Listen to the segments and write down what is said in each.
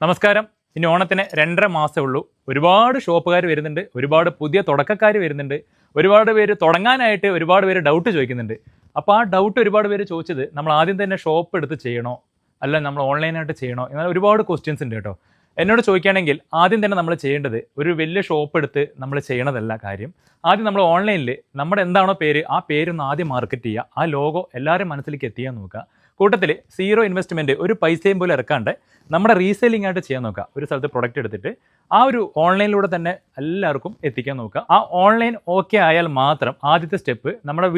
നമസ്കാരം. ഇനി ഓണത്തിന് 2.5 മാസമേ ഉള്ളൂ. ഒരുപാട് ഷോപ്പുകാർ വരുന്നുണ്ട്, ഒരുപാട് പുതിയ തുടക്കക്കാർ വരുന്നുണ്ട്, ഒരുപാട് പേര് തുടങ്ങാനായിട്ട് ഒരുപാട് പേര് ഡൗട്ട് ചോദിക്കുന്നുണ്ട്. അപ്പോൾ ആ ഡൗട്ട് ഒരുപാട് പേര് ചോദിച്ചത് നമ്മൾ ആദ്യം തന്നെ ഷോപ്പ് എടുത്ത് ചെയ്യണോ അല്ല നമ്മൾ ഓൺലൈനായിട്ട് ചെയ്യണോ എന്നാൽ ഒരുപാട് ക്വസ്റ്റ്യൻസ് ഉണ്ട് കേട്ടോ. എന്നോട് ചോദിക്കുകയാണെങ്കിൽ ആദ്യം തന്നെ നമ്മൾ ചെയ്യേണ്ടത് ഒരു വലിയ ഷോപ്പ് എടുത്ത് നമ്മൾ ചെയ്യണതല്ല കാര്യം. ആദ്യം നമ്മൾ ഓൺലൈനിൽ നമ്മുടെ എന്താണോ പേര് ആ പേരൊന്ന് ആദ്യം മാർക്കറ്റ് ചെയ്യുക, ആ ലോഗോ എല്ലാവരും മനസ്സിലേക്ക് എത്തിക്കാൻ നോക്കുക. കൂട്ടത്തിൽ 0 ഇൻവെസ്റ്റ്മെൻറ്റ് ഒരു പൈസയും പോലും ഇറക്കാണ്ട് നമ്മുടെ റീസെല്ലിംഗ് ആയിട്ട് ചെയ്യാൻ നോക്കുക. ഒരു സ്ഥലത്ത് പ്രൊഡക്റ്റ് എടുത്തിട്ട് ആ ഒരു ഓൺലൈനിലൂടെ തന്നെ എല്ലാവർക്കും എത്തിക്കാൻ നോക്കുക. ആ ഓൺലൈൻ ഓക്കെ ആയാൽ മാത്രം ആദ്യത്തെ സ്റ്റെപ്പ് നമ്മുടെ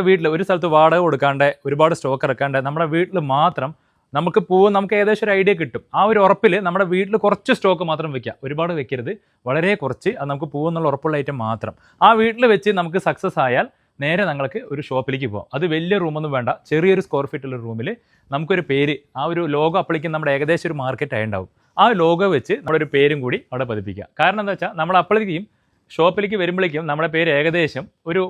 വീട്ടിൽ ഒരു സ്ഥലത്ത് വാടക കൊടുക്കാണ്ട് ഒരുപാട് സ്റ്റോക്ക് ഇറക്കാണ്ട് നമ്മുടെ വീട്ടിൽ മാത്രം നമുക്ക് ഏകദേശം ഒരു ഐഡിയ കിട്ടും. ആ ഒരു ഉറപ്പിൽ നമ്മുടെ വീട്ടിൽ കുറച്ച് സ്റ്റോക്ക് മാത്രം വെക്കുക, ഒരുപാട് വെക്കരുത്, വളരെ കുറച്ച്, അത് നമുക്ക് പോകുന്നുള്ള ഉറപ്പുള്ള ഐറ്റം മാത്രം. ആ വീട്ടിൽ വെച്ച് നമുക്ക് സക്സസ് ആയാൽ നേരെ നിങ്ങൾക്ക് ഒരു ഷോപ്പിലേക്ക് പോകാം. അത് വലിയ റൂമൊന്നും വേണ്ട, ചെറിയൊരു സ്ക്വയർ ഫീറ്റുള്ള റൂമിൽ നമുക്കൊരു പേര്, ആ ഒരു ലോഗോ അപ്പോഴേക്കും നമ്മുടെ ഏകദേശം ഒരു മാർക്കറ്റ് ആയിട്ടുണ്ടാവും. ആ ലോഗോ വെച്ച് നമ്മുടെ ഒരു പേരും കൂടി അവിടെ പതിപ്പിക്കുക. കാരണം എന്താ വെച്ചാൽ നമ്മൾ അപ്പോഴേക്കും ഷോപ്പിലേക്ക് വരുമ്പോഴേക്കും നമ്മുടെ പേര് ഏകദേശം ഒരു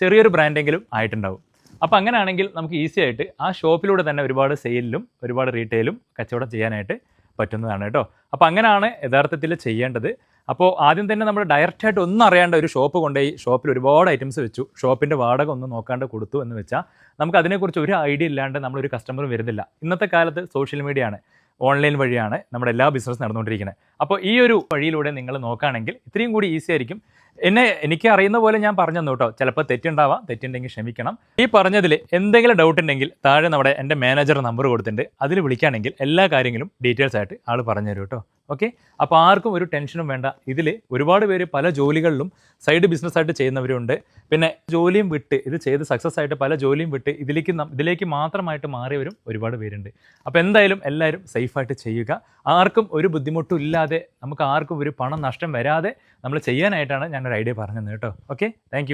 ചെറിയൊരു ബ്രാൻഡെങ്കിലും ആയിട്ടുണ്ടാവും. അപ്പോൾ അങ്ങനെയാണെങ്കിൽ നമുക്ക് ഈസി ആയിട്ട് ആ ഷോപ്പിലൂടെ തന്നെ ഒരുപാട് സെയിലിലും ഒരുപാട് റീറ്റെയിലും കച്ചവടം ചെയ്യാനായിട്ട് പറ്റുന്നതാണ് കേട്ടോ. അപ്പോൾ അങ്ങനെയാണ് യഥാർത്ഥത്തിൽ ചെയ്യേണ്ടത്. അപ്പോൾ ആദ്യം തന്നെ നമ്മൾ ഡയറക്റ്റായിട്ട് ഒന്നും അറിയാണ്ട് ഒരു ഷോപ്പ് കൊണ്ടുപോയി ഷോപ്പിൽ ഒരുപാട് ഐറ്റംസ് വെച്ചു, ഷോപ്പിൻ്റെ വാടക ഒന്നും നോക്കാണ്ട് കൊടുത്തു എന്ന് വെച്ചാൽ നമുക്ക് അതിനെക്കുറിച്ച് ഒരു ഐഡിയ ഇല്ലാണ്ട് നമ്മളൊരു കസ്റ്റമർ വരുന്നില്ല. ഇന്നത്തെ കാലത്ത് സോഷ്യൽ മീഡിയ ആണ്, ഓൺലൈൻ വഴിയാണ് നമ്മുടെ എല്ലാ ബിസിനസ് നടന്നുകൊണ്ടിരിക്കുന്നത്. അപ്പോൾ ഈ ഒരു വഴിയിലൂടെ നിങ്ങൾ നോക്കുകയാണെങ്കിൽ ഇത്രയും കൂടി ഈസി ആയിരിക്കും. എനിക്ക് അറിയുന്ന പോലെ ഞാൻ പറഞ്ഞു തന്നു കേട്ടോ. ചിലപ്പോൾ തെറ്റുണ്ടാവാം, തെറ്റുണ്ടെങ്കിൽ ക്ഷമിക്കണം. ഈ പറഞ്ഞതിൽ എന്തെങ്കിലും ഡൗട്ട് ഉണ്ടെങ്കിൽ താഴെ എൻ്റെ മാനേജർ നമ്പർ കൊടുത്തിട്ടുണ്ട്, അതിൽ വിളിക്കുകയാണെങ്കിൽ എല്ലാ കാര്യങ്ങളും ഡീറ്റെയിൽസ് ആയിട്ട് ആൾ പറഞ്ഞു തരും കേട്ടോ. ഓക്കെ, അപ്പോൾ ആർക്കും ഒരു ടെൻഷനും വേണ്ട. ഇതിൽ ഒരുപാട് പേര് പല ജോലികളിലും സൈഡ് ബിസിനസ്സായിട്ട് ചെയ്യുന്നവരുണ്ട്. പിന്നെ ജോലിയും വിട്ട് ഇത് ചെയ്ത് സക്സസ് ആയിട്ട് പല ജോലിയും വിട്ട് ഇതിലേക്ക് മാത്രമായിട്ട് മാറിയവരും ഒരുപാട് പേരുണ്ട്. അപ്പോൾ എന്തായാലും എല്ലാവരും സേഫായിട്ട് ചെയ്യുക. ആർക്കും ഒരു ബുദ്ധിമുട്ടും ഇല്ലാതെ, നമുക്ക് ആർക്കും ഒരു പണം നഷ്ടം വരാതെ നമ്മൾ ചെയ്യാനായിട്ടാണ് ഞാനൊരു ഐഡിയ പറഞ്ഞത് കേട്ടോ. Okay, thank